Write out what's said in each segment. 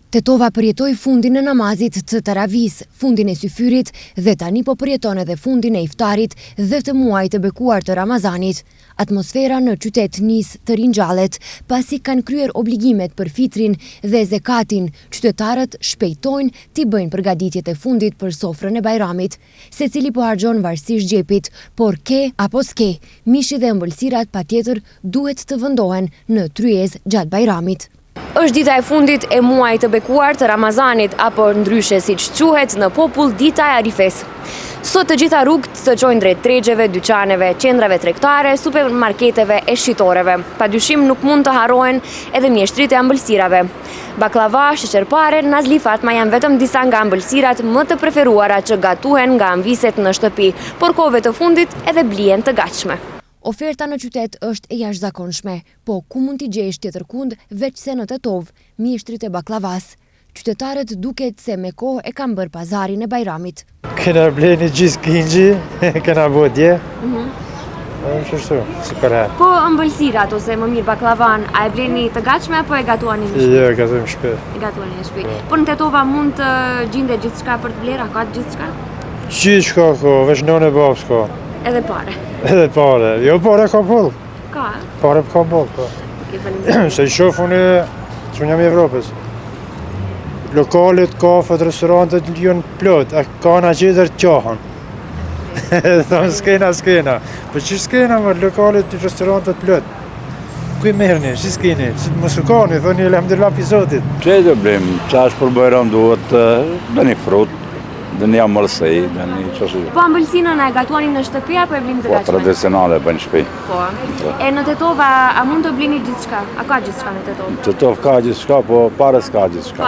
Tetova përjetoi fundin e namazit të Taravis, fundin e syfyrit dhe tani po përjeton edhe fundin e iftarit dhe të muajit të bekuar të Ramazanit. Atmosfera në qytet nis të ringjallet, pasi kanë kryer obligimet për fitrin dhe zekatin, qytetarët shpejtojnë t'i bëjnë përgatitjet e fundit për sofrën e Bajramit. Secili po harxhon varësisht xhepit, por ke apo s'ke, mishi dhe ëmbëlsirat patjetër duhet të vendohen në tryezë gjatë Bajramit. Është dita e fundit e muajit të bekuar të Ramazanit, apo ndryshe siç quhet në popull dita e Arifes. Sot të gjitha rrugët të çojnë drejt tregjeve, dyqaneve, qendrave tregtare, supermarketeve e shitoreve. Padyshim nuk mund të harrohen edhe mjeshtrit e ëmbëlsirave. Baklava, sheqerpare, nazli fatma janë vetëm disa nga ëmbëlsirat më të preferuara që gatuhen nga anviset në shtëpi, por kohëve të fundit edhe blihen të gatshme. Oferta në qytet është e jashtëzakonshme, po ku mund t'i gjesh tjetër kund veç se në Tetov, mjeshtrit e baklavas. Qytetarët duket se me kohë e kanë bërë pazarin e Bajramit. Kena bleni gjithë kingji, kena bodje. Shështu, si për herë. Po ëmbëlsirat ose më mirë baklavan, a e bleni të gatshme apo e gatuani në shtëpi? Jo, e gatuani në shtëpi. E gatuani në shtëpi. Po në Tetova mund të gjinde gjithçka për të blerë, ka gjithçka? Gjithçka ka, veç nënë e babës ka. Edhe pare? Edhe pare, jo pare ka boll. Ka? Pare ka boll, po. Se i shof unë që unë jam i Evropës. Lokalet, kafet, restorantet janë plot, a ka na gjithër të qahën. Thonë skena. Po që skena, më lokalet, restorantet plot. Kuj merrni, që skeni, që të mos u kani, thoni elhamdulillah pi Zotit. Që do blem, çash për Bajram duhet dëni frut. Dhe një amërsej, dhe një qështu. Po ëmbëlsinën e gatuani në shtëpi apo e blini të gatshme? Po tradicionale bëjnë shtëpi. Po. E në Tetova, a mund të blini gjithçka? A ka gjithçka në Tetov? Tetov ka gjithçka, po pare s'ka gjithçka.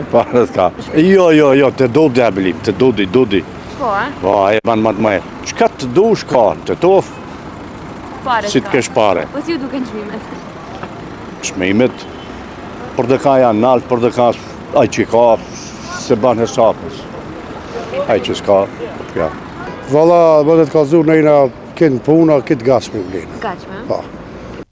Pare s'ka. Jo, të dodi e blim, të dodi. Po, Po, e banë matë majë. Qka të dush ka në Tetov? Pare s'ka. Si të kesh pare. Po si ju duken çmimet? Çmimet, për dhe ka janë naltë, për dhe ka aj që ka, se banë hesapës. Aj që s'ka, ja. Valla, bëdet ka zurë nëjna kënë puna, këtë gatshme blenë. Gatshme? Pa.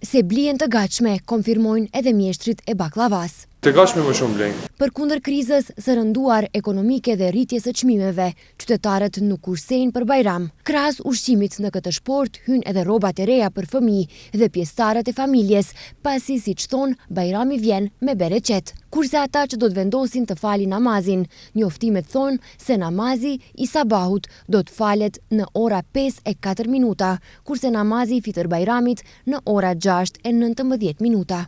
Se blihen të gatshme, konfirmojnë edhe mjeshtrit e baklavas. Të gatshme më shumë blenë. Përkundër krizës së rënduar ekonomike dhe rritjes së çmimeve, qytetarët nuk kursejnë për Bajram. Krahas ushqimit në këtë shport hyn edhe rrobat e reja për fëmijë dhe pjesëtarët e familjes, pasi siç thon, Bajrami vjen me bereqet. Kurse ata që do të vendosin të falin namazin, njoftimet thonë se namazi i sabahut do të falet në ora 5:04, kurse namazi i fitër Bajramit në ora 6:19 minuta.